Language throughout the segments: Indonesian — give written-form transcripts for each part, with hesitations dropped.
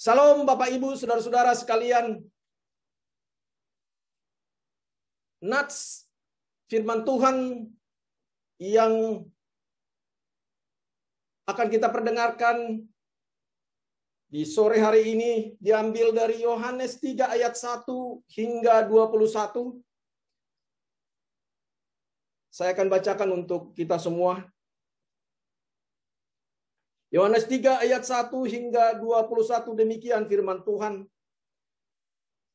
Salam Bapak Ibu, saudara-saudara sekalian. Nats firman Tuhan yang akan kita perdengarkan di sore hari ini diambil dari Yohanes 3 ayat 1 hingga 21. Saya akan bacakan untuk kita semua. Yohanes 3 ayat 1 hingga 21, demikian firman Tuhan.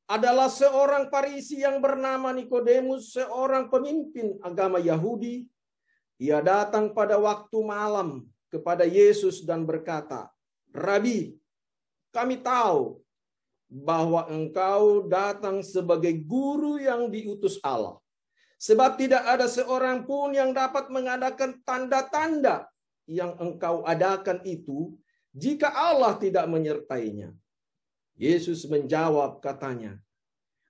Adalah seorang Farisi yang bernama Nikodemus, seorang pemimpin agama Yahudi. Ia datang pada waktu malam kepada Yesus dan berkata, "Rabi, kami tahu bahwa engkau datang sebagai guru yang diutus Allah. Sebab tidak ada seorang pun yang dapat mengadakan tanda-tanda yang engkau adakan itu jika Allah tidak menyertainya." Yesus menjawab katanya,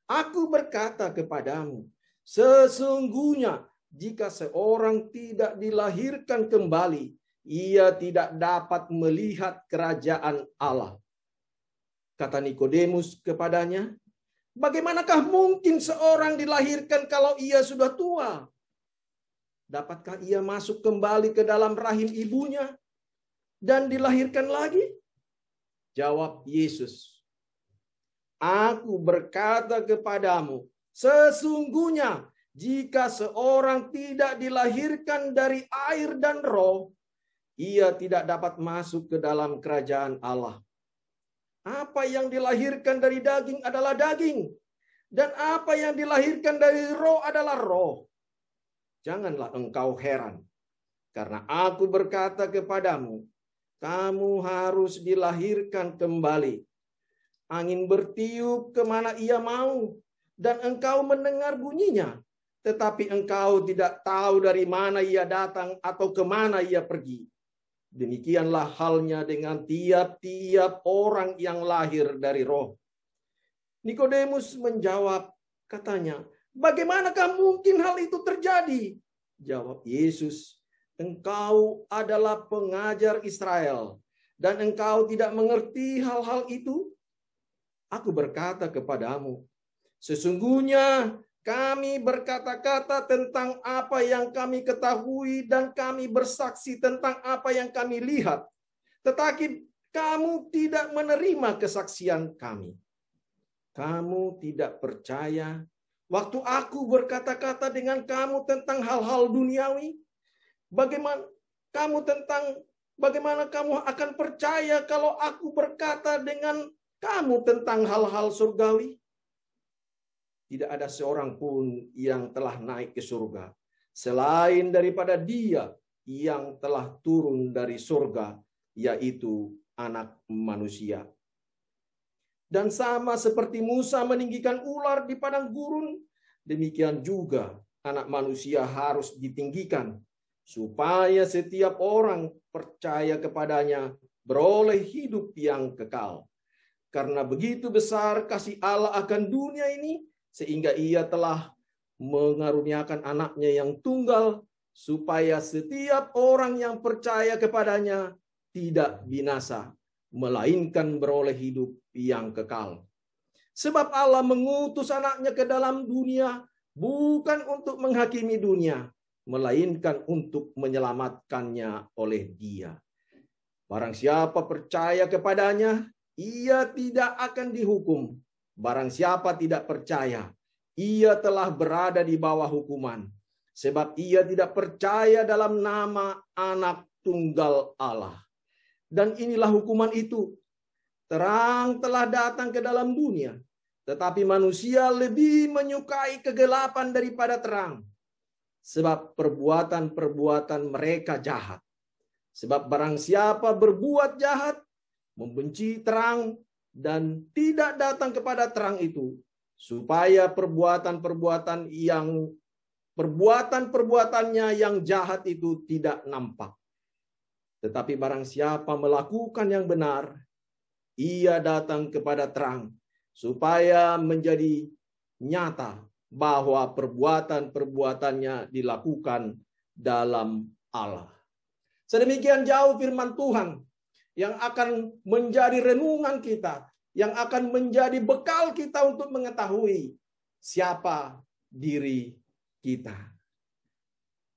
"Aku berkata kepadamu, sesungguhnya jika seorang tidak dilahirkan kembali, ia tidak dapat melihat kerajaan Allah." Kata Nikodemus kepadanya, "Bagaimanakah mungkin seorang dilahirkan kalau ia sudah tua? Dapatkah ia masuk kembali ke dalam rahim ibunya dan dilahirkan lagi?" Jawab Yesus, "Aku berkata kepadamu, sesungguhnya jika seorang tidak dilahirkan dari air dan roh, ia tidak dapat masuk ke dalam kerajaan Allah. Apa yang dilahirkan dari daging adalah daging, dan apa yang dilahirkan dari roh adalah roh. Janganlah engkau heran, karena aku berkata kepadamu, kamu harus dilahirkan kembali. Angin bertiup kemana ia mau, dan engkau mendengar bunyinya, tetapi engkau tidak tahu dari mana ia datang atau kemana ia pergi. Demikianlah halnya dengan tiap-tiap orang yang lahir dari roh." Nikodemus menjawab, katanya, "Bagaimanakah mungkin hal itu terjadi?" Jawab Yesus, "Engkau adalah pengajar Israel, dan engkau tidak mengerti hal-hal itu? Aku berkata kepadamu, sesungguhnya kami berkata-kata tentang apa yang kami ketahui dan kami bersaksi tentang apa yang kami lihat. Tetapi kamu tidak menerima kesaksian kami. Kamu tidak percaya waktu aku berkata-kata dengan kamu tentang hal-hal duniawi. Bagaimana kamu akan percaya kalau aku berkata dengan kamu tentang hal-hal surgawi? Tidak ada seorang pun yang telah naik ke surga selain daripada Dia yang telah turun dari surga, yaitu Anak Manusia. Dan sama seperti Musa meninggikan ular di padang gurun, demikian juga Anak Manusia harus ditinggikan, supaya setiap orang percaya kepadanya beroleh hidup yang kekal. Karena begitu besar kasih Allah akan dunia ini, sehingga ia telah mengaruniakan anaknya yang tunggal, supaya setiap orang yang percaya kepadanya tidak binasa, melainkan beroleh hidup yang kekal. Sebab Allah mengutus anaknya ke dalam dunia, bukan untuk menghakimi dunia, melainkan untuk menyelamatkannya oleh Dia. Barang siapa percaya kepadanya, ia tidak akan dihukum. Barang siapa tidak percaya, ia telah berada di bawah hukuman, sebab ia tidak percaya dalam nama Anak Tunggal Allah. Dan inilah hukuman itu, terang telah datang ke dalam dunia, tetapi manusia lebih menyukai kegelapan daripada terang, sebab perbuatan-perbuatan mereka jahat. Sebab barang siapa berbuat jahat, membenci terang, dan tidak datang kepada terang itu, supaya perbuatannya yang jahat itu tidak nampak. Tetapi barang siapa melakukan yang benar, ia datang kepada terang, supaya menjadi nyata bahwa perbuatan-perbuatannya dilakukan dalam Allah. Sedemikian jauh firman Tuhan. yang akan menjadi renungan kita, yang akan menjadi bekal kita untuk mengetahui siapa diri kita.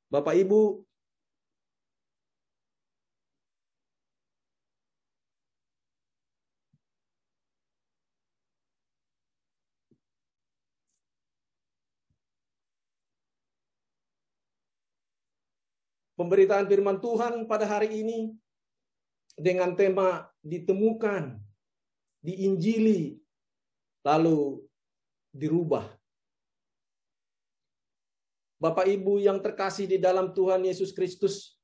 Bapak Ibu, pemberitaan firman Tuhan pada hari ini dengan tema ditemukan, diinjili, lalu dirubah. Bapak Ibu yang terkasih di dalam Tuhan Yesus Kristus,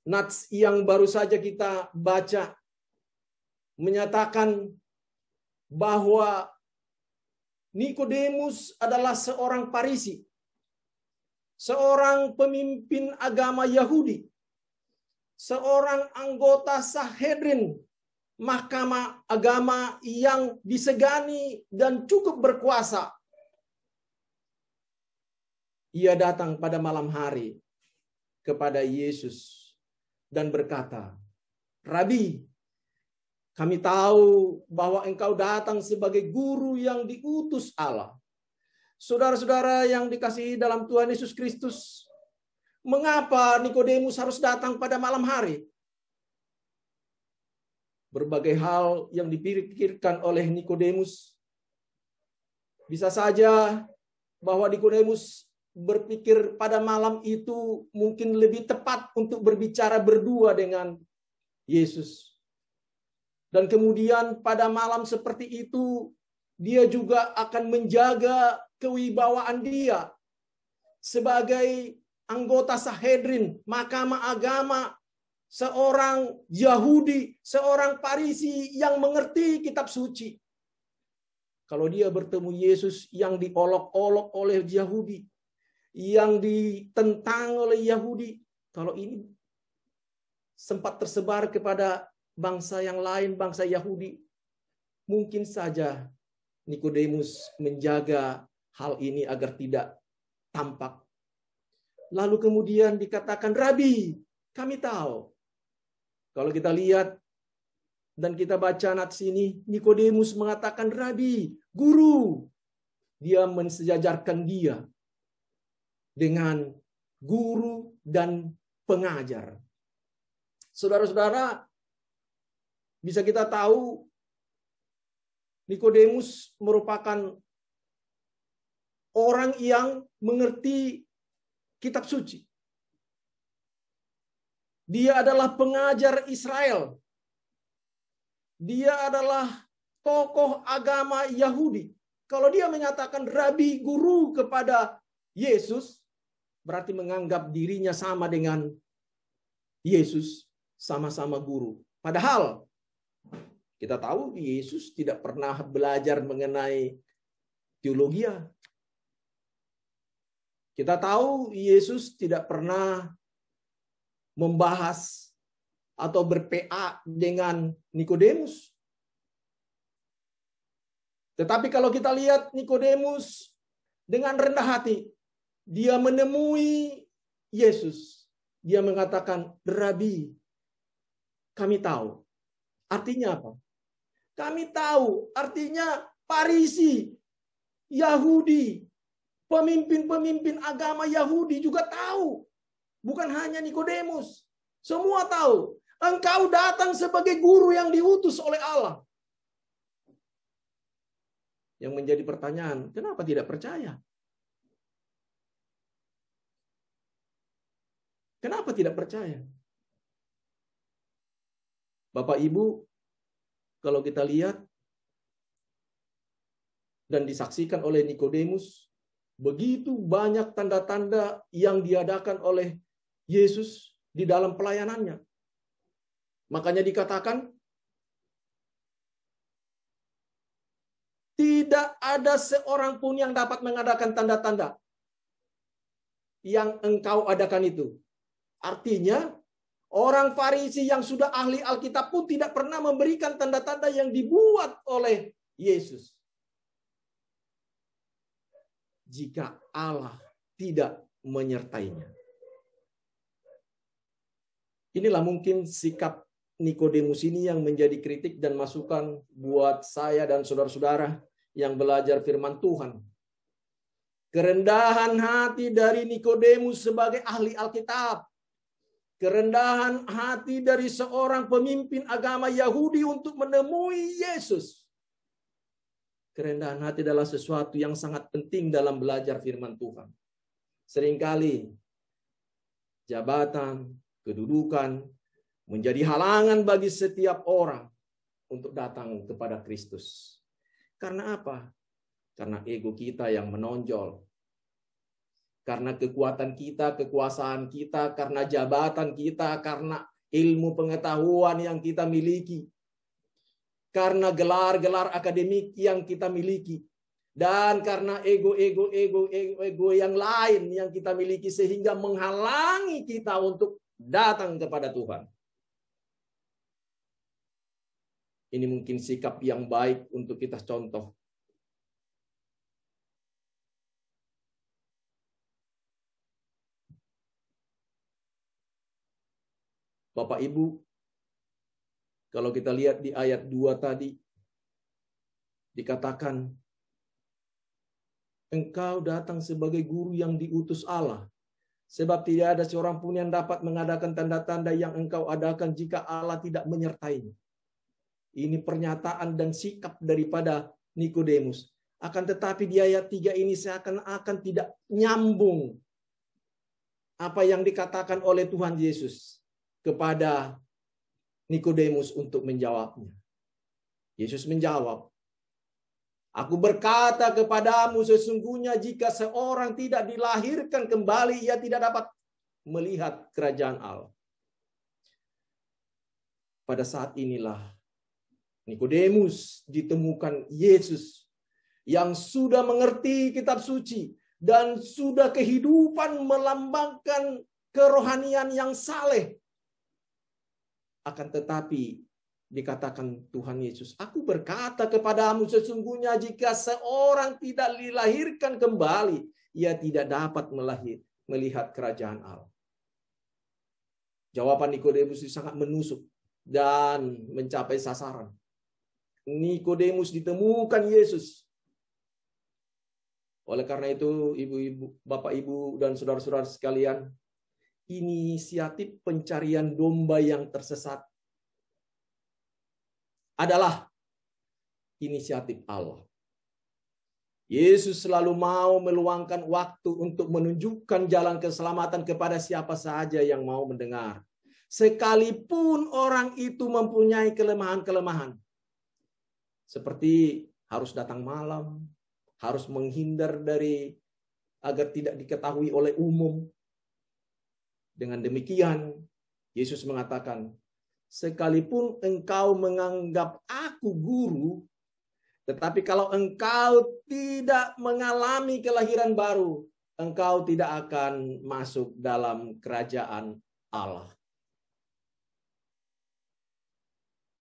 nats yang baru saja kita baca menyatakan bahwa Nikodemus adalah seorang Farisi, seorang pemimpin agama Yahudi, seorang anggota Sanhedrin, mahkamah agama yang disegani dan cukup berkuasa. Ia datang pada malam hari kepada Yesus dan berkata, "Rabi, kami tahu bahwa engkau datang sebagai guru yang diutus Allah." Saudara-saudara yang dikasihi dalam Tuhan Yesus Kristus, mengapa Nikodemus harus datang pada malam hari? Berbagai hal yang dipikirkan oleh Nikodemus. Bisa saja bahwa Nikodemus berpikir pada malam itu mungkin lebih tepat untuk berbicara berdua dengan Yesus. Dan kemudian pada malam seperti itu, dia juga akan menjaga kewibawaan dia sebagai anggota Sanhedrin, mahkamah agama, seorang Yahudi, seorang Farisi yang mengerti kitab suci. Kalau dia bertemu Yesus yang diolok-olok oleh Yahudi, yang ditentang oleh Yahudi, kalau ini sempat tersebar kepada bangsa yang lain, bangsa Yahudi, mungkin saja Nikodemus menjaga hal ini agar tidak tampak. Lalu kemudian dikatakan, "Rabi, kami tahu." Kalau kita lihat dan kita baca nats ini, Nikodemus mengatakan, "Rabi, guru." Dia mensejajarkan dia dengan guru dan pengajar. Saudara-saudara, bisa kita tahu Nikodemus merupakan orang yang mengerti kitab suci. Dia adalah pengajar Israel. Dia adalah tokoh agama Yahudi. Kalau dia menyatakan rabi, guru kepada Yesus, berarti menganggap dirinya sama dengan Yesus, sama-sama guru. Padahal kita tahu Yesus tidak pernah belajar mengenai teologi. Kita tahu Yesus tidak pernah membahas atau ber-PA dengan Nikodemus. Tetapi kalau kita lihat Nikodemus dengan rendah hati, dia menemui Yesus. Dia mengatakan, "Rabi, kami tahu." Artinya apa? Kami tahu, artinya Farisi, Yahudi, pemimpin-pemimpin agama Yahudi juga tahu. Bukan hanya Nikodemus. Semua tahu. Engkau datang sebagai guru yang diutus oleh Allah. Yang menjadi pertanyaan, kenapa tidak percaya? Kenapa tidak percaya? Bapak Ibu, kalau kita lihat dan disaksikan oleh Nikodemus, begitu banyak tanda-tanda yang diadakan oleh Yesus di dalam pelayanannya. Makanya dikatakan, tidak ada seorang pun yang dapat mengadakan tanda-tanda yang engkau adakan itu. Artinya, orang Farisi yang sudah ahli Alkitab pun tidak pernah memberikan tanda-tanda yang dibuat oleh Yesus. Jika Allah tidak menyertainya. Inilah mungkin sikap Nikodemus ini yang menjadi kritik dan masukan buat saya dan saudara-saudara yang belajar firman Tuhan. Kerendahan hati dari Nikodemus sebagai ahli Alkitab. Kerendahan hati dari seorang pemimpin agama Yahudi untuk menemui Yesus. Kerendahan hati adalah sesuatu yang sangat penting dalam belajar firman Tuhan. Seringkali jabatan, kedudukan menjadi halangan bagi setiap orang untuk datang kepada Kristus. Karena apa? Karena ego kita yang menonjol. Karena kekuatan kita, kekuasaan kita, karena jabatan kita, karena ilmu pengetahuan yang kita miliki. Karena gelar-gelar akademik yang kita miliki. Dan karena ego yang lain yang kita miliki sehingga menghalangi kita untuk datang kepada Tuhan. Ini mungkin sikap yang baik untuk kita contoh. Bapak Ibu, kalau kita lihat di ayat 2 tadi, dikatakan, engkau datang sebagai guru yang diutus Allah. Sebab tidak ada seorang pun yang dapat mengadakan tanda-tanda yang engkau adakan jika Allah tidak menyertainya. Ini pernyataan dan sikap daripada Nikodemus. Akan tetapi di ayat 3 ini seakan-akan tidak nyambung apa yang dikatakan oleh Tuhan Yesus kepada Nikodemus untuk menjawabnya. Yesus menjawab, aku berkata kepadamu sesungguhnya jika seorang tidak dilahirkan kembali, ia tidak dapat melihat kerajaan Allah. Pada saat inilah Nikodemus ditemukan Yesus yang sudah mengerti kitab suci dan sudah kehidupan melambangkan kerohanian yang saleh. Akan tetapi dikatakan Tuhan Yesus, aku berkata kepadamu sesungguhnya jika seorang tidak dilahirkan kembali, ia tidak dapat melihat kerajaan Allah. Jawaban Nikodemus sangat menusuk dan mencapai sasaran. Nikodemus ditemukan Yesus. Oleh karena itu, ibu-ibu, bapak ibu dan saudara-saudara sekalian, inisiatif pencarian domba yang tersesat adalah inisiatif Allah. Yesus selalu mau meluangkan waktu untuk menunjukkan jalan keselamatan kepada siapa saja yang mau mendengar. Sekalipun orang itu mempunyai kelemahan-kelemahan. Seperti harus datang malam, harus menghindar dari agar tidak diketahui oleh umum. Dengan demikian, Yesus mengatakan, sekalipun engkau menganggap aku guru, tetapi kalau engkau tidak mengalami kelahiran baru, engkau tidak akan masuk dalam kerajaan Allah.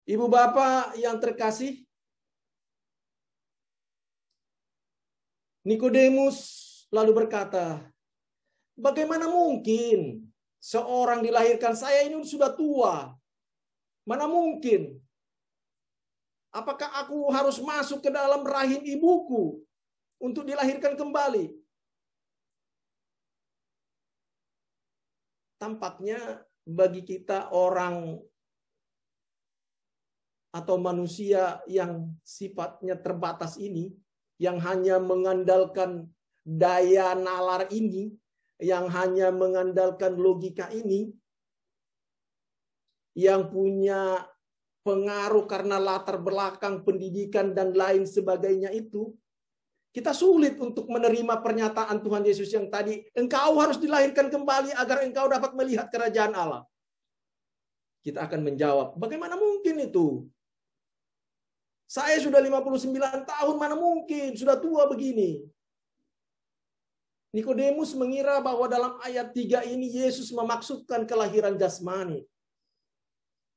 Ibu bapak yang terkasih, Nikodemus lalu berkata, bagaimana mungkin seorang dilahirkan? Saya ini sudah tua. Mana mungkin? Apakah aku harus masuk ke dalam rahim ibuku untuk dilahirkan kembali? Tampaknya bagi kita orang atau manusia yang sifatnya terbatas ini, yang hanya mengandalkan daya nalar ini, yang hanya mengandalkan logika ini, yang punya pengaruh karena latar belakang pendidikan dan lain sebagainya itu, kita sulit untuk menerima pernyataan Tuhan Yesus yang tadi, engkau harus dilahirkan kembali agar engkau dapat melihat kerajaan Allah. Kita akan menjawab, bagaimana mungkin itu? Saya sudah 59 tahun, mana mungkin? Sudah tua begini. Nikodemus mengira bahwa dalam ayat 3 ini Yesus memaksudkan kelahiran jasmani.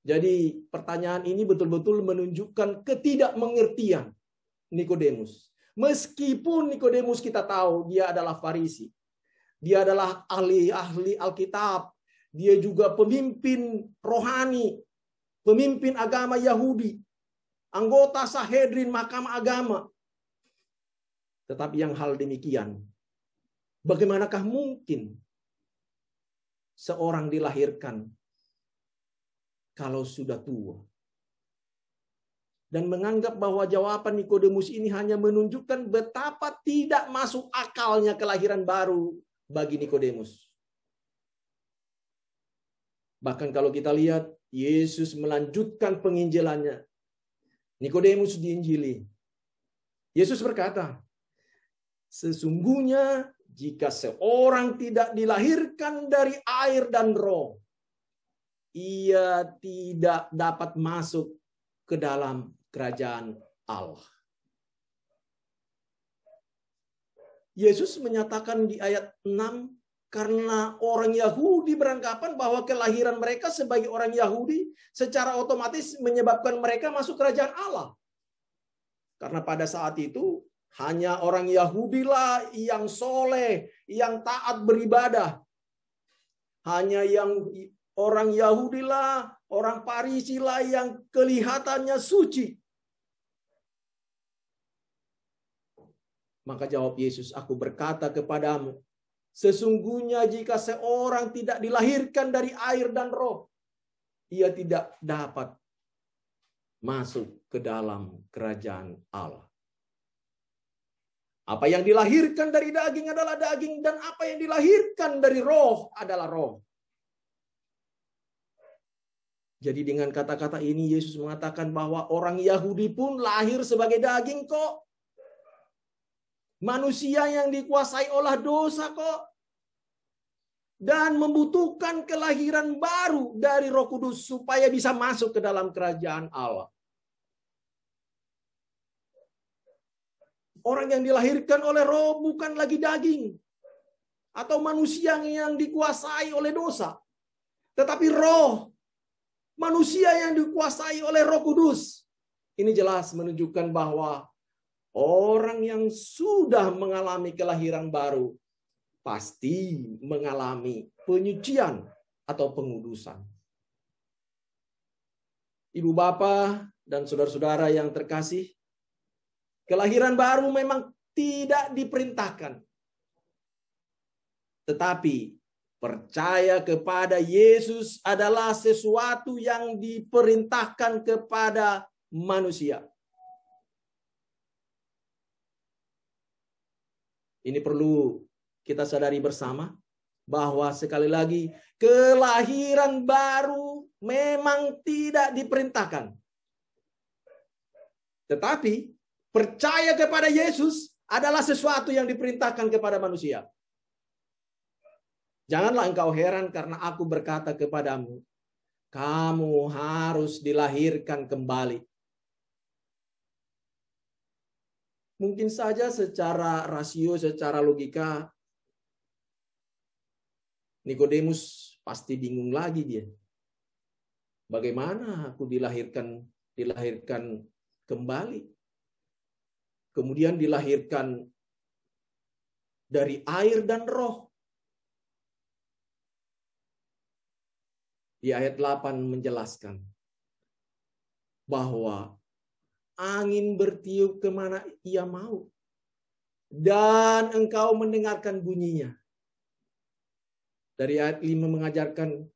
Jadi pertanyaan ini betul-betul menunjukkan ketidakmengertian Nikodemus. Meskipun Nikodemus kita tahu dia adalah Farisi. Dia adalah ahli Alkitab. Dia juga pemimpin rohani. pemimpin agama Yahudi, anggota Sanhedrin Mahkamah Agama. Tetapi yang hal demikian, bagaimanakah mungkin seorang dilahirkan kalau sudah tua? Dan menganggap bahwa jawaban Nikodemus ini hanya menunjukkan betapa tidak masuk akalnya kelahiran baru bagi Nikodemus. Bahkan kalau kita lihat, Yesus melanjutkan penginjilannya. Nikodemus diinjili. Yesus berkata, sesungguhnya jika seorang tidak dilahirkan dari air dan roh, ia tidak dapat masuk ke dalam kerajaan Allah. Yesus menyatakan di ayat 6, karena orang Yahudi beranggapan bahwa kelahiran mereka sebagai orang Yahudi secara otomatis menyebabkan mereka masuk kerajaan Allah. Karena pada saat itu hanya orang Yahudilah yang soleh, yang taat beribadah. Hanya yang orang Yahudilah, orang Farisilah yang kelihatannya suci. Maka jawab Yesus, aku berkata kepadamu, sesungguhnya jika seorang tidak dilahirkan dari air dan roh, ia tidak dapat masuk ke dalam kerajaan Allah. Apa yang dilahirkan dari daging adalah daging, dan apa yang dilahirkan dari roh adalah roh. Jadi dengan kata-kata ini Yesus mengatakan bahwa orang Yahudi pun lahir sebagai daging kok. Manusia yang dikuasai oleh dosa kok. Dan membutuhkan kelahiran baru dari Roh Kudus supaya bisa masuk ke dalam kerajaan Allah. Orang yang dilahirkan oleh roh bukan lagi daging atau manusia yang dikuasai oleh dosa. Tetapi roh, manusia yang dikuasai oleh Roh Kudus. Ini jelas menunjukkan bahwa orang yang sudah mengalami kelahiran baru pasti mengalami penyucian atau pengudusan. Ibu bapak dan saudara-saudara yang terkasih, kelahiran baru memang tidak diperintahkan. Tetapi percaya kepada Yesus adalah sesuatu yang diperintahkan kepada manusia. Ini perlu kita sadari bersama bahwa sekali lagi kelahiran baru memang tidak diperintahkan. Tetapi percaya kepada Yesus adalah sesuatu yang diperintahkan kepada manusia. Janganlah engkau heran karena aku berkata kepadamu, kamu harus dilahirkan kembali. Mungkin saja secara rasio, secara logika, Nikodemus pasti bingung lagi dia. Bagaimana aku dilahirkan kembali? Kemudian dilahirkan dari air dan roh. Di ayat 8 menjelaskan bahwa angin bertiup kemana ia mau, dan engkau mendengarkan bunyinya. Dari ayat 5 mengajarkan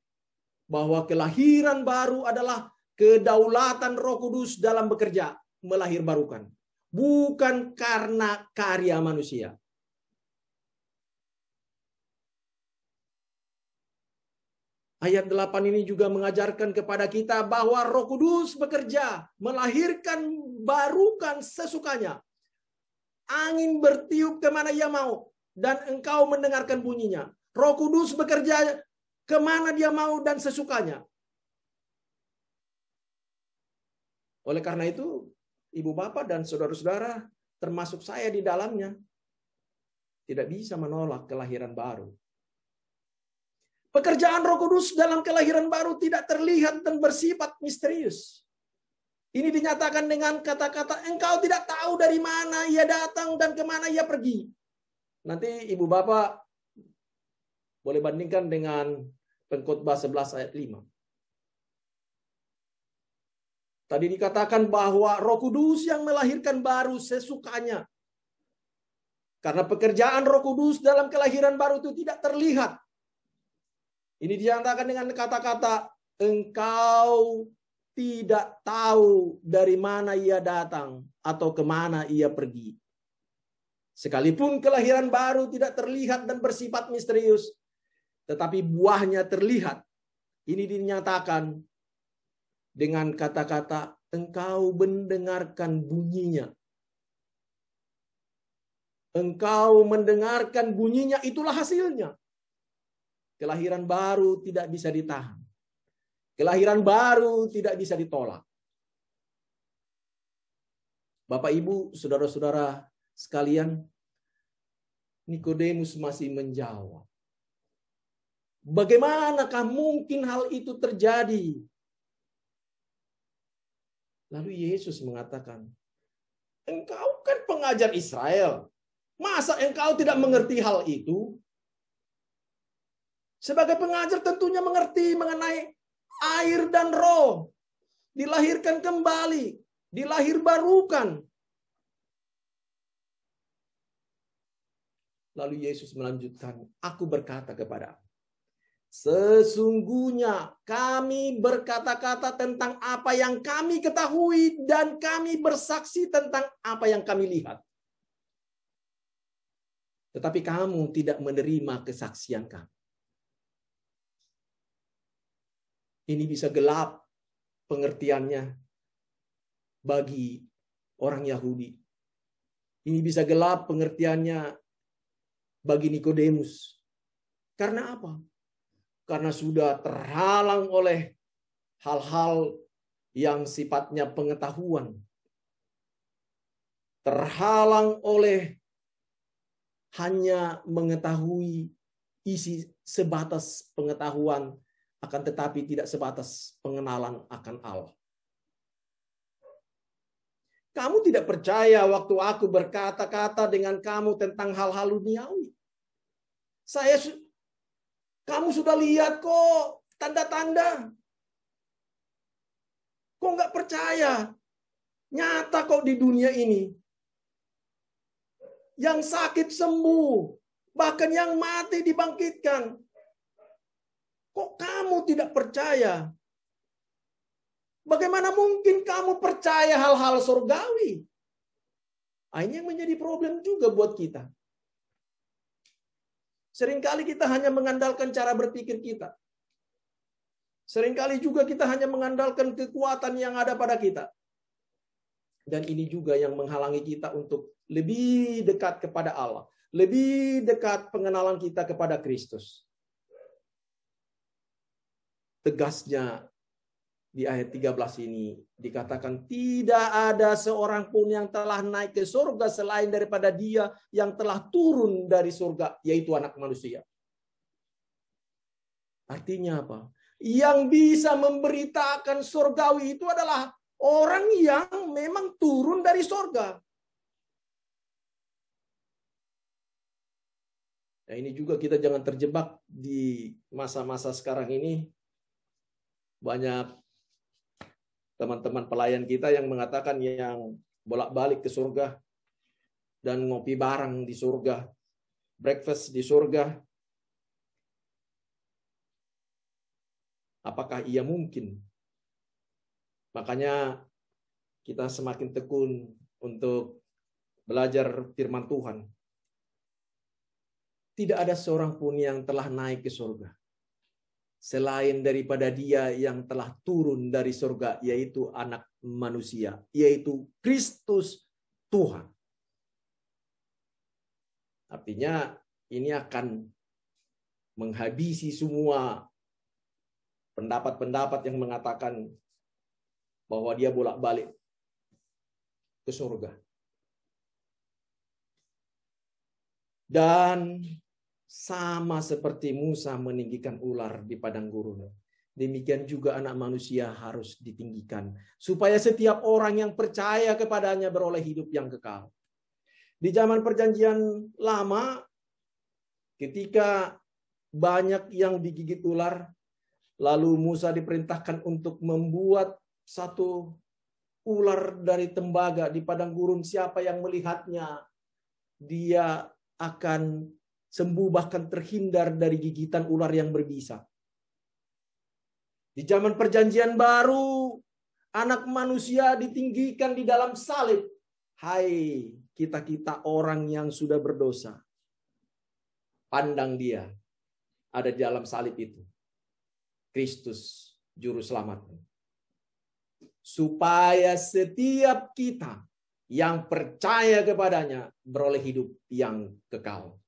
bahwa kelahiran baru adalah kedaulatan Roh Kudus dalam bekerja, melahirbarukan. Bukan karena karya manusia. Ayat 8 ini juga mengajarkan kepada kita bahwa Roh Kudus bekerja, melahirkan barukan sesukanya. Angin bertiup kemana ia mau, dan engkau mendengarkan bunyinya. Roh Kudus bekerja kemana dia mau dan sesukanya. Oleh karena itu, ibu bapak dan saudara-saudara, termasuk saya di dalamnya, tidak bisa menolak kelahiran baru. Pekerjaan Roh Kudus dalam kelahiran baru tidak terlihat dan bersifat misterius. Ini dinyatakan dengan kata-kata, engkau tidak tahu dari mana ia datang dan kemana ia pergi. Nanti ibu bapak boleh bandingkan dengan Pengkhotbah 11 ayat 5. Tadi dikatakan bahwa Roh Kudus yang melahirkan baru sesukanya. Karena pekerjaan Roh Kudus dalam kelahiran baru itu tidak terlihat. Ini dinyatakan dengan kata-kata, engkau tidak tahu dari mana ia datang atau kemana ia pergi. Sekalipun kelahiran baru tidak terlihat dan bersifat misterius, tetapi buahnya terlihat. Ini dinyatakan dengan kata-kata, engkau mendengarkan bunyinya. Engkau mendengarkan bunyinya, itulah hasilnya. Kelahiran baru tidak bisa ditahan. Kelahiran baru tidak bisa ditolak. Bapak, Ibu, saudara-saudara sekalian, Nikodemus masih menjawab. Bagaimanakah mungkin hal itu terjadi? Lalu Yesus mengatakan, engkau kan pengajar Israel. Masa engkau tidak mengerti hal itu? Sebagai pengajar tentunya mengerti mengenai air dan roh. Dilahirkan kembali. Dilahir barukan. Lalu Yesus melanjutkan, aku berkata kepadamu, sesungguhnya kami berkata-kata tentang apa yang kami ketahui dan kami bersaksi tentang apa yang kami lihat. Tetapi kamu tidak menerima kesaksian kami. Ini bisa gelap pengertiannya bagi orang Yahudi. Ini bisa gelap pengertiannya bagi Nikodemus. Karena apa? Karena sudah terhalang oleh hal-hal yang sifatnya pengetahuan. Terhalang oleh hanya mengetahui isi sebatas pengetahuan, akan tetapi tidak sebatas pengenalan akan Allah. Kamu tidak percaya waktu aku berkata-kata dengan kamu tentang hal-hal duniawi. Kamu sudah lihat kok tanda-tanda. Kok nggak percaya? Nyata kok di dunia ini. Yang sakit sembuh, bahkan yang mati dibangkitkan. Kok kamu tidak percaya? Bagaimana mungkin kamu percaya hal-hal surgawi? Ini yang menjadi problem juga buat kita. Seringkali kita hanya mengandalkan cara berpikir kita. Seringkali juga kita hanya mengandalkan kekuatan yang ada pada kita. Dan ini juga yang menghalangi kita untuk lebih dekat kepada Allah. Lebih dekat pengenalan kita kepada Kristus. Tegasnya di ayat 13 ini dikatakan tidak ada seorang pun yang telah naik ke surga selain daripada Dia yang telah turun dari surga, yaitu Anak Manusia. Artinya apa? Yang bisa memberitakan surgawi itu adalah orang yang memang turun dari surga. Nah, ini juga kita jangan terjebak di masa-masa sekarang ini. Banyak teman-teman pelayan kita yang mengatakan yang bolak-balik ke surga dan ngopi bareng di surga, breakfast di surga. Apakah ia mungkin? Makanya kita semakin tekun untuk belajar firman Tuhan. Tidak ada seorang pun yang telah naik ke surga selain daripada Dia yang telah turun dari surga, yaitu Anak Manusia, yaitu Kristus Tuhan. Artinya ini akan menghabisi semua pendapat-pendapat yang mengatakan bahwa Dia bolak-balik ke surga. Dan sama seperti Musa meninggikan ular di padang gurun, demikian juga Anak Manusia harus ditinggikan, supaya setiap orang yang percaya kepadanya beroleh hidup yang kekal. Di zaman Perjanjian Lama, ketika banyak yang digigit ular, lalu Musa diperintahkan untuk membuat satu ular dari tembaga di padang gurun, siapa yang melihatnya, dia akan sembuh bahkan terhindar dari gigitan ular yang berbisa. Di zaman Perjanjian Baru, Anak Manusia ditinggikan di dalam salib. Hai, kita-kita orang yang sudah berdosa. Pandang dia, ada di dalam salib itu. Kristus, Juru Selamatmu. Supaya setiap kita yang percaya kepadanya beroleh hidup yang kekal.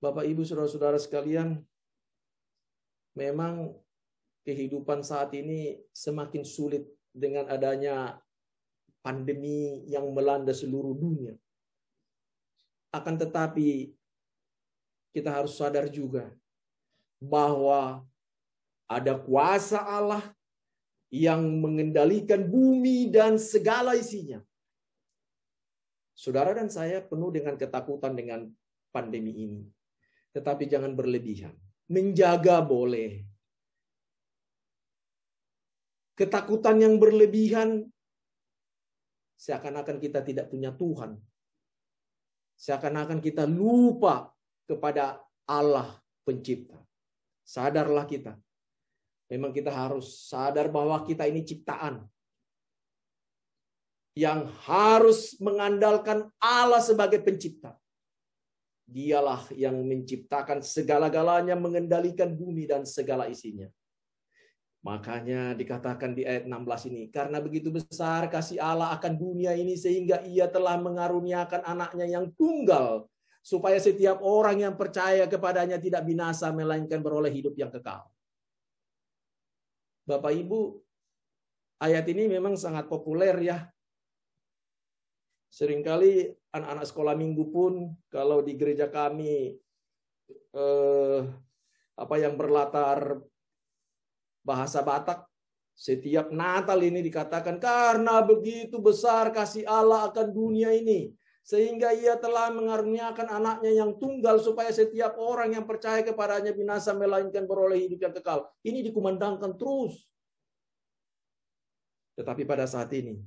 Bapak, Ibu, saudara-saudara sekalian, memang kehidupan saat ini semakin sulit dengan adanya pandemi yang melanda seluruh dunia. Akan tetapi, kita harus sadar juga bahwa ada kuasa Allah yang mengendalikan bumi dan segala isinya. Saudara dan saya penuh dengan ketakutan dengan pandemi ini. Tetapi jangan berlebihan. Menjaga boleh. Ketakutan yang berlebihan, seakan-akan kita tidak punya Tuhan. Seakan-akan kita lupa kepada Allah pencipta. Sadarlah kita. Memang kita harus sadar bahwa kita ini ciptaan. Yang harus mengandalkan Allah sebagai pencipta. Dialah yang menciptakan segala-galanya, mengendalikan bumi dan segala isinya. Makanya dikatakan di ayat 16 ini, karena begitu besar kasih Allah akan dunia ini sehingga ia telah mengaruniakan anaknya yang tunggal, supaya setiap orang yang percaya kepadanya tidak binasa, melainkan beroleh hidup yang kekal. Bapak Ibu, ayat ini memang sangat populer ya. Seringkali anak-anak sekolah minggu pun kalau di gereja kami yang berlatar bahasa Batak, setiap Natal ini dikatakan karena begitu besar kasih Allah akan dunia ini sehingga ia telah mengaruniakan anaknya yang tunggal supaya setiap orang yang percaya kepadanya binasa melainkan beroleh hidup yang kekal. Ini dikumandangkan terus. Tetapi pada saat ini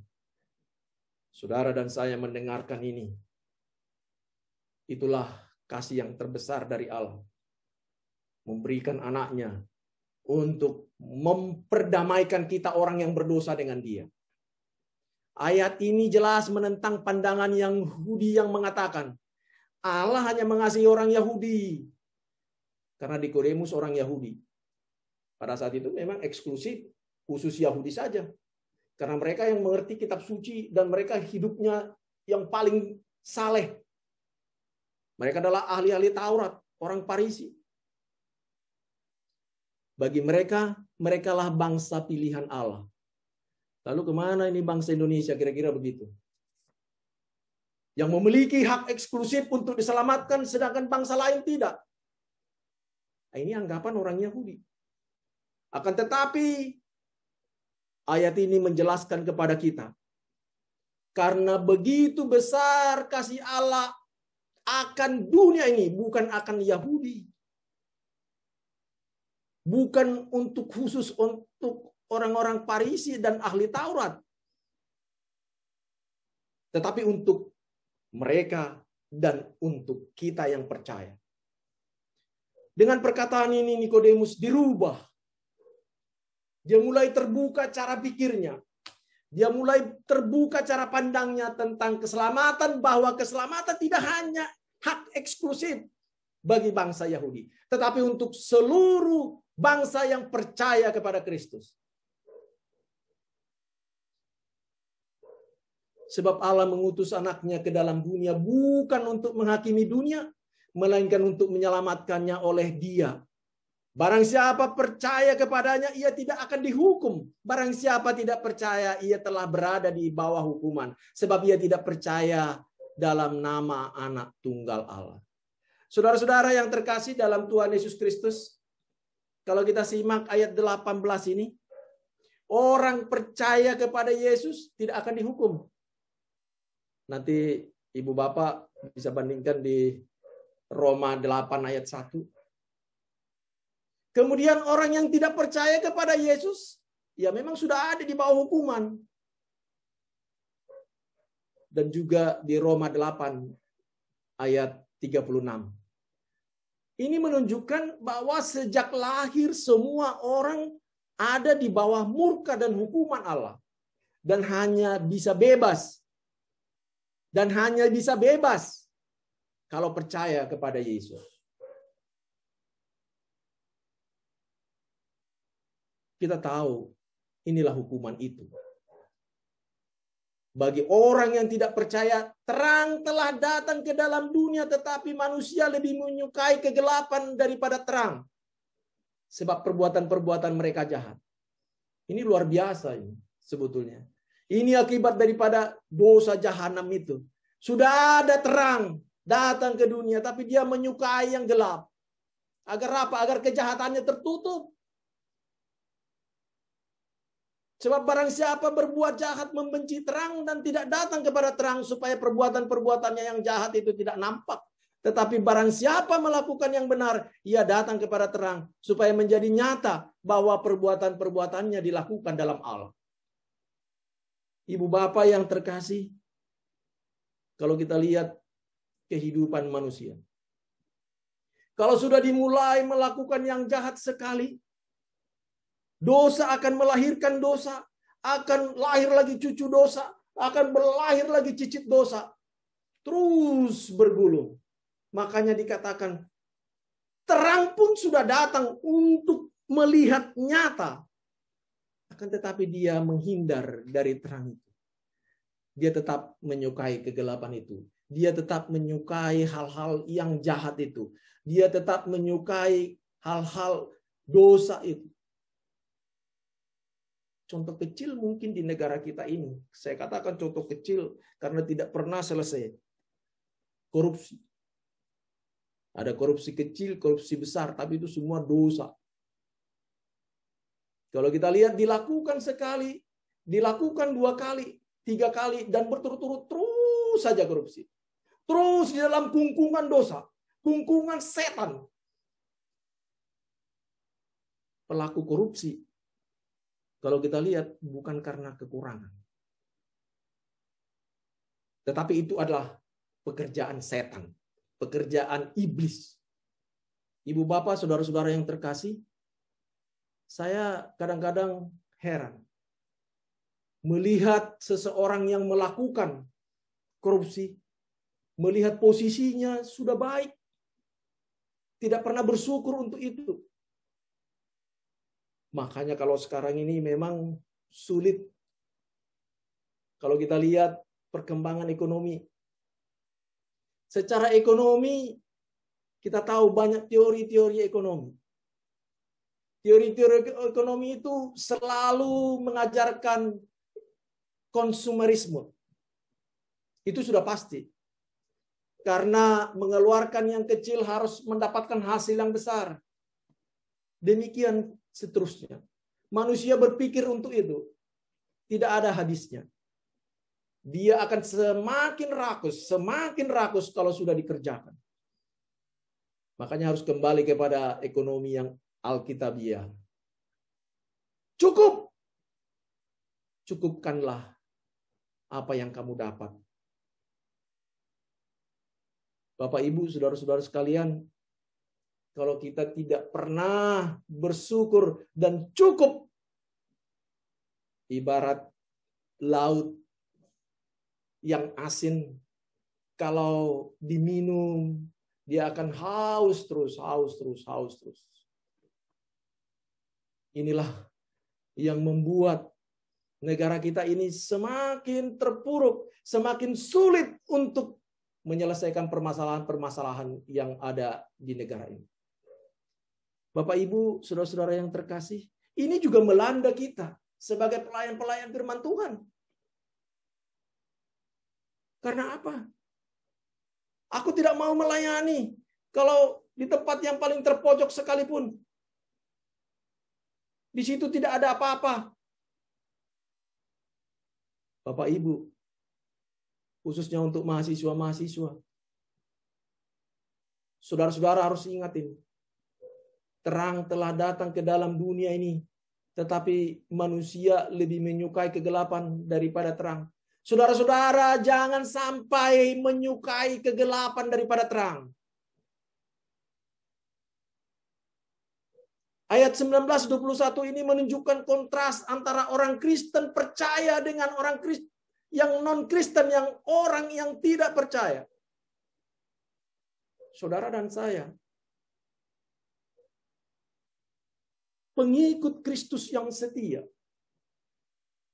saudara dan saya mendengarkan ini. Itulah kasih yang terbesar dari Allah. Memberikan anaknya untuk memperdamaikan kita orang yang berdosa dengan dia. Ayat ini jelas menentang pandangan Yahudi yang mengatakan Allah hanya mengasihi orang Yahudi. Karena Nikodemus orang Yahudi. Pada saat itu memang eksklusif khusus Yahudi saja. Karena mereka yang mengerti kitab suci dan mereka hidupnya yang paling saleh. Mereka adalah ahli-ahli Taurat, orang Farisi. Bagi mereka, merekalah bangsa pilihan Allah. Lalu kemana ini bangsa Indonesia? Kira-kira begitu. Yang memiliki hak eksklusif untuk diselamatkan, sedangkan bangsa lain tidak. Nah, ini anggapan orang Yahudi. Akan tetapi, ayat ini menjelaskan kepada kita. Karena begitu besar kasih Allah akan dunia ini, bukan akan Yahudi. Bukan untuk khusus untuk orang-orang Farisi dan ahli Taurat. Tetapi untuk mereka dan untuk kita yang percaya. Dengan perkataan ini Nikodemus dirubah. Dia mulai terbuka cara pikirnya. Dia mulai terbuka cara pandangnya tentang keselamatan, bahwa keselamatan tidak hanya hak eksklusif bagi bangsa Yahudi, tetapi untuk seluruh bangsa yang percaya kepada Kristus. Sebab Allah mengutus anaknya ke dalam dunia bukan untuk menghakimi dunia, melainkan untuk menyelamatkannya oleh Dia. Barang siapa percaya kepadanya, ia tidak akan dihukum. Barang siapa tidak percaya, ia telah berada di bawah hukuman. Sebab ia tidak percaya dalam nama Anak Tunggal Allah. Saudara-saudara yang terkasih dalam Tuhan Yesus Kristus, kalau kita simak ayat 18 ini, orang percaya kepada Yesus tidak akan dihukum. Nanti Ibu Bapak bisa bandingkan di Roma 8 ayat 1. Kemudian orang yang tidak percaya kepada Yesus, ya memang sudah ada di bawah hukuman. Dan juga di Roma 8 ayat 36. Ini menunjukkan bahwa sejak lahir semua orang ada di bawah murka dan hukuman Allah. Dan hanya bisa bebas. Dan hanya bisa bebas kalau percaya kepada Yesus. Kita tahu inilah hukuman itu. Bagi orang yang tidak percaya, terang telah datang ke dalam dunia, tetapi manusia lebih menyukai kegelapan daripada terang. Sebab perbuatan-perbuatan mereka jahat. Ini luar biasa ini sebetulnya. Ini akibat daripada dosa jahanam itu. Sudah ada terang datang ke dunia, tapi dia menyukai yang gelap. Agar apa? Agar kejahatannya tertutup. Sebab barang siapa berbuat jahat membenci terang dan tidak datang kepada terang supaya perbuatan-perbuatannya yang jahat itu tidak nampak. Tetapi barang siapa melakukan yang benar, ia datang kepada terang supaya menjadi nyata bahwa perbuatan-perbuatannya dilakukan dalam Allah. Ibu bapak yang terkasih, kalau kita lihat kehidupan manusia. Kalau sudah dimulai melakukan yang jahat sekali, dosa akan melahirkan dosa, akan lahir lagi cucu dosa, akan berlahir lagi cicit dosa. Terus bergulung. Makanya dikatakan, terang pun sudah datang untuk melihat nyata. Akan tetapi dia menghindar dari terang itu. Dia tetap menyukai kegelapan itu. Dia tetap menyukai hal-hal yang jahat itu. Dia tetap menyukai hal-hal dosa itu. Contoh kecil mungkin di negara kita ini. Saya katakan contoh kecil karena tidak pernah selesai. Korupsi. Ada korupsi kecil, korupsi besar, tapi itu semua dosa. Kalau kita lihat dilakukan sekali, dilakukan 2 kali, 3 kali, dan berturut-turut terus saja korupsi. Terus di dalam kungkungan dosa, kungkungan setan. Pelaku korupsi, kalau kita lihat bukan karena kekurangan. Tetapi itu adalah pekerjaan setan. Pekerjaan iblis. Ibu bapak, saudara-saudara yang terkasih, saya kadang-kadang heran. Melihat seseorang yang melakukan korupsi, melihat posisinya sudah baik. Tidak pernah bersyukur untuk itu. Makanya kalau sekarang ini memang sulit. Kalau kita lihat perkembangan ekonomi. Secara ekonomi, kita tahu banyak teori-teori ekonomi. Teori-teori ekonomi itu selalu mengajarkan konsumerisme. Itu sudah pasti. Karena mengeluarkan yang kecil harus mendapatkan hasil yang besar. Demikian seterusnya. Manusia berpikir untuk itu. Tidak ada hadisnya. Dia akan semakin rakus kalau sudah dikerjakan. Makanya harus kembali kepada ekonomi yang Alkitabiah. Cukup. Cukupkanlah apa yang kamu dapat. Bapak, Ibu, saudara-saudara sekalian, kalau kita tidak pernah bersyukur dan cukup, ibarat laut yang asin, kalau diminum, dia akan haus terus. Inilah yang membuat negara kita ini semakin terpuruk, semakin sulit untuk menyelesaikan permasalahan-permasalahan yang ada di negara ini. Bapak, Ibu, saudara-saudara yang terkasih, ini juga melanda kita sebagai pelayan-pelayan firman Tuhan. Karena apa? Aku tidak mau melayani kalau di tempat yang paling terpojok sekalipun. Di situ tidak ada apa-apa. Bapak, Ibu, khususnya untuk mahasiswa-mahasiswa, saudara-saudara harus ingat ini. terang telah datang ke dalam dunia ini, tetapi manusia lebih menyukai kegelapan daripada terang. Saudara-saudara, jangan sampai menyukai kegelapan daripada terang. Ayat 19-21 ini menunjukkan kontras antara orang Kristen percaya dengan orang Kristen yang non-Kristen, yang orang yang tidak percaya. Saudara dan saya, pengikut Kristus yang setia.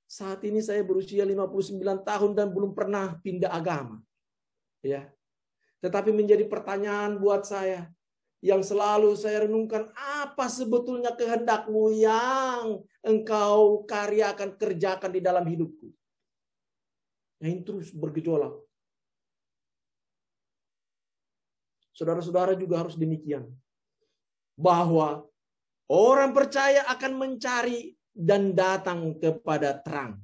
Saat ini saya berusia 59 tahun dan belum pernah pindah agama. Ya. Tetapi menjadi pertanyaan buat saya, yang selalu saya renungkan, apa sebetulnya kehendak-Mu yang Engkau karyakan, kerjakan di dalam hidupku? Yang terus bergejolak. Saudara-saudara juga harus demikian. Bahwa orang percaya akan mencari dan datang kepada terang.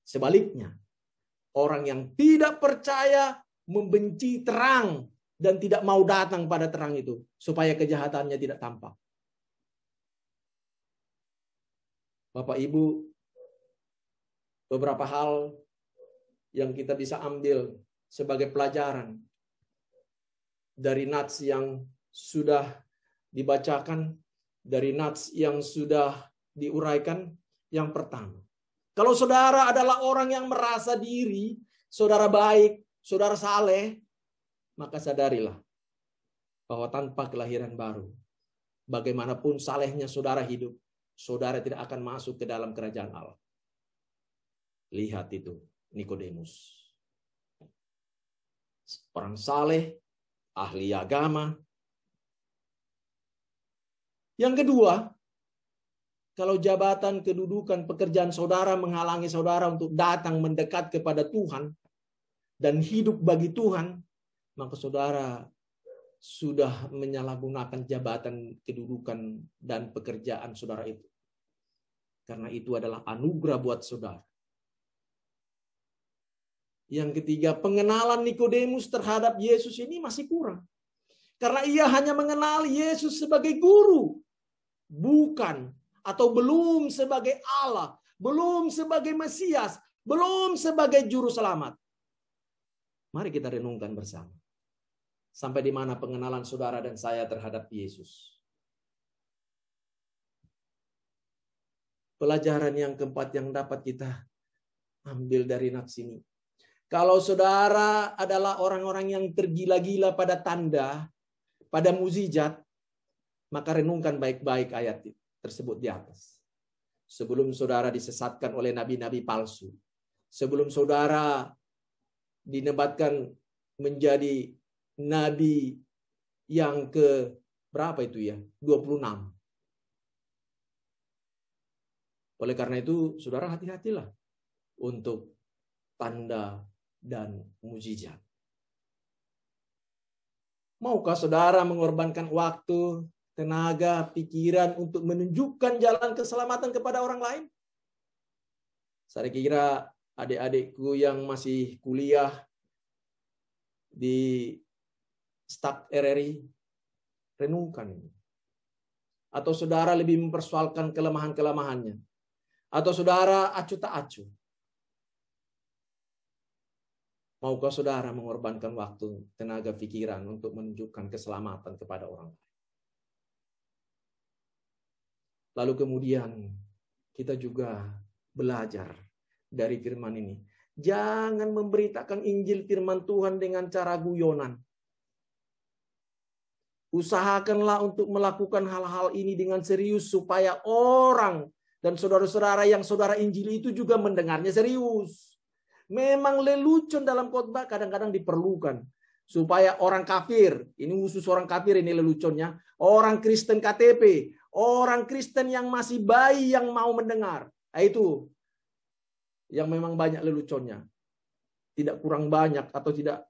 Sebaliknya, orang yang tidak percaya membenci terang dan tidak mau datang pada terang itu, supaya kejahatannya tidak tampak. Bapak Ibu, beberapa hal yang kita bisa ambil sebagai pelajaran dari nats yang sudah dibacakan, dari nats yang sudah diuraikan. Yang pertama, kalau saudara adalah orang yang merasa diri saudara baik, saudara saleh, maka sadarilah bahwa tanpa kelahiran baru, bagaimanapun salehnya saudara hidup, saudara tidak akan masuk ke dalam kerajaan Allah. Lihat itu, Nikodemus. Orang saleh, ahli agama. Yang kedua, kalau jabatan, kedudukan, pekerjaan saudara menghalangi saudara untuk datang mendekat kepada Tuhan dan hidup bagi Tuhan, maka saudara sudah menyalahgunakan jabatan, kedudukan, dan pekerjaan saudara itu. Karena itu adalah anugerah buat saudara. Yang ketiga, pengenalan Nikodemus terhadap Yesus ini masih kurang. Karena ia hanya mengenal Yesus sebagai guru. Bukan atau belum sebagai Allah. Belum sebagai Mesias. Belum sebagai juru selamat. Mari kita renungkan bersama. Sampai di mana pengenalan saudara dan saya terhadap Yesus. Pelajaran yang keempat yang dapat kita ambil dari nats ini. Kalau saudara adalah orang-orang yang tergila-gila pada tanda, pada mukjizat, maka renungkan baik-baik ayat tersebut di atas. Sebelum saudara disesatkan oleh nabi-nabi palsu, sebelum saudara dinobatkan menjadi nabi yang ke berapa itu ya? 26. Oleh karena itu, saudara hati-hatilah untuk tanda dan mukjizat. Maukah saudara mengorbankan waktu, tenaga, pikiran untuk menunjukkan jalan keselamatan kepada orang lain? Saya kira adik-adikku yang masih kuliah di staf RRI, renungkan ini. Atau saudara lebih mempersoalkan kelemahan-kelemahannya. Atau saudara acuh tak acuh. Maukah saudara mengorbankan waktu, tenaga, pikiran untuk menunjukkan keselamatan kepada orang lain? Lalu kemudian kita juga belajar dari firman ini. Jangan memberitakan Injil firman Tuhan dengan cara guyonan. Usahakanlah untuk melakukan hal-hal ini dengan serius supaya orang dan saudara-saudara yang saudara Injili itu juga mendengarnya serius. Memang lelucon dalam khotbah kadang-kadang diperlukan supaya orang kafir, ini khusus orang kafir ini leluconnya, orang Kristen KTP, orang Kristen yang masih bayi yang mau mendengar. Nah, itu yang memang banyak leluconnya. Tidak kurang banyak atau tidak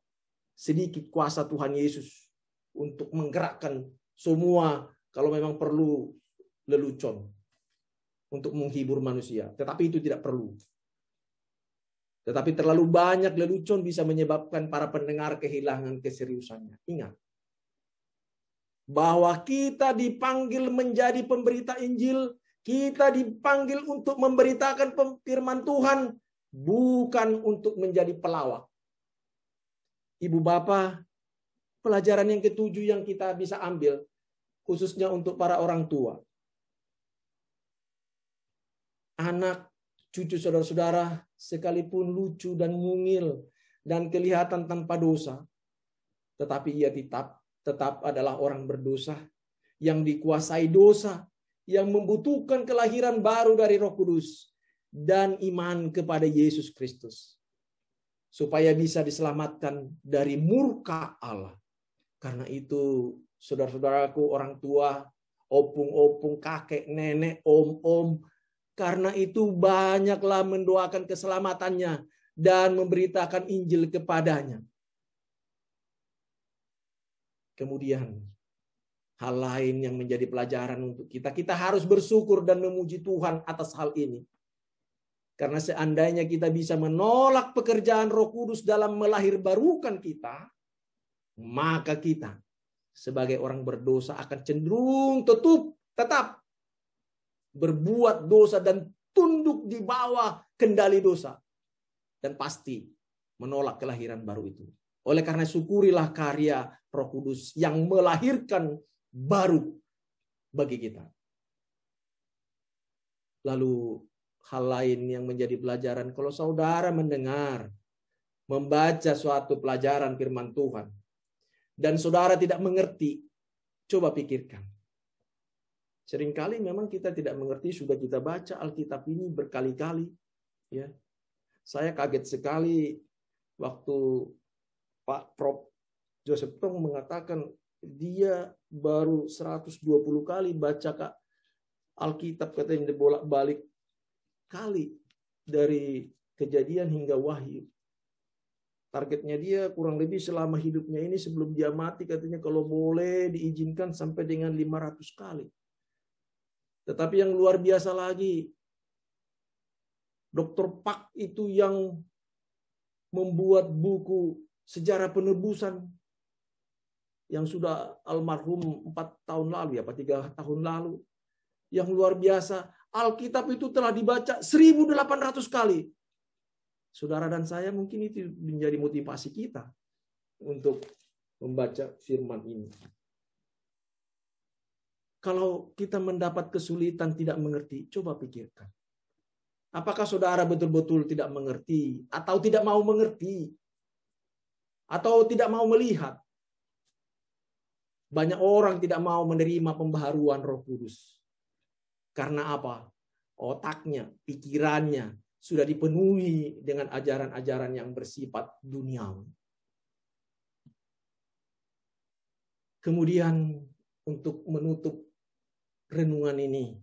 sedikit kuasa Tuhan Yesus untuk menggerakkan semua kalau memang perlu lelucon untuk menghibur manusia. Tetapi itu tidak perlu. Tetapi terlalu banyak lelucon bisa menyebabkan para pendengar kehilangan keseriusannya. Ingat, bahwa kita dipanggil menjadi pemberita Injil, kita dipanggil untuk memberitakan firman Tuhan, bukan untuk menjadi pelawak. Ibu bapak, pelajaran yang ketujuh yang kita bisa ambil, khususnya untuk para orang tua. Anak, cucu saudara-saudara, sekalipun lucu dan mungil dan kelihatan tanpa dosa, tetapi ia tetap adalah orang berdosa, yang dikuasai dosa, yang membutuhkan kelahiran baru dari Roh Kudus dan iman kepada Yesus Kristus, supaya bisa diselamatkan dari murka Allah. Karena itu, saudara-saudaraku, orang tua, opung-opung, kakek, nenek, om-om, karena itu banyaklah mendoakan keselamatannya dan memberitakan Injil kepadanya. Kemudian, hal lain yang menjadi pelajaran untuk kita. Kita harus bersyukur dan memuji Tuhan atas hal ini. Karena seandainya kita bisa menolak pekerjaan Roh Kudus dalam melahirbarukan kita, maka kita sebagai orang berdosa akan cenderung tetap berbuat dosa dan tunduk di bawah kendali dosa. Dan pasti menolak kelahiran baru itu. Oleh karena syukurilah karya Roh Kudus yang melahirkan baru bagi kita. Lalu hal lain yang menjadi pelajaran, kalau saudara mendengar, membaca suatu pelajaran firman Tuhan, dan saudara tidak mengerti, coba pikirkan. Seringkali memang kita tidak mengerti, sudah kita baca Alkitab ini berkali-kali. Ya, saya kaget sekali waktu Pak Prof. Joseph Tong mengatakan dia baru 120 kali baca Alkitab, katanya bolak-balik kali dari Kejadian hingga Wahyu. Targetnya dia kurang lebih selama hidupnya ini sebelum dia mati, katanya kalau boleh diizinkan sampai dengan 500 kali. Tetapi yang luar biasa lagi, Dr. Pak itu yang membuat buku Sejarah Penebusan yang sudah almarhum 4 tahun lalu, 3 tahun lalu. Yang luar biasa, Alkitab itu telah dibaca 1.800 kali. Saudara dan saya mungkin itu menjadi motivasi kita untuk membaca firman ini. Kalau kita mendapat kesulitan tidak mengerti, coba pikirkan. Apakah saudara betul-betul tidak mengerti atau tidak mau mengerti? Atau tidak mau melihat? Banyak orang tidak mau menerima pembaharuan Roh Kudus. Karena apa? Otaknya, pikirannya sudah dipenuhi dengan ajaran-ajaran yang bersifat duniawi. Kemudian untuk menutup renungan ini,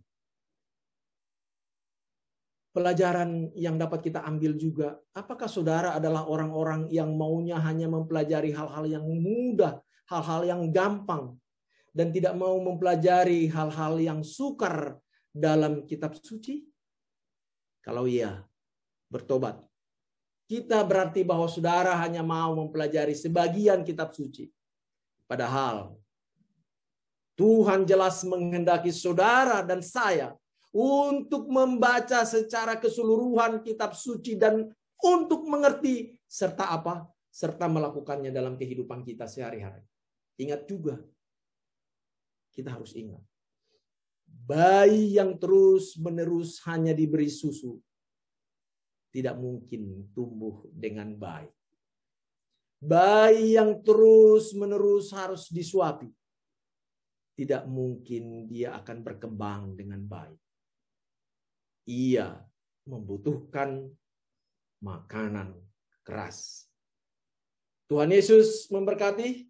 pelajaran yang dapat kita ambil juga, apakah saudara adalah orang-orang yang maunya hanya mempelajari hal-hal yang mudah, hal-hal yang gampang, dan tidak mau mempelajari hal-hal yang sukar dalam kitab suci? Kalau iya, bertobat. Kita berarti bahwa saudara hanya mau mempelajari sebagian kitab suci. Padahal Tuhan jelas menghendaki saudara dan saya untuk membaca secara keseluruhan kitab suci dan untuk mengerti serta apa? Serta melakukannya dalam kehidupan kita sehari-hari. Ingat juga, kita harus ingat. Bayi yang terus-menerus hanya diberi susu tidak mungkin tumbuh dengan baik. Bayi yang terus-menerus harus disuapi tidak mungkin dia akan berkembang dengan baik. Ia membutuhkan makanan keras. Tuhan Yesus memberkati.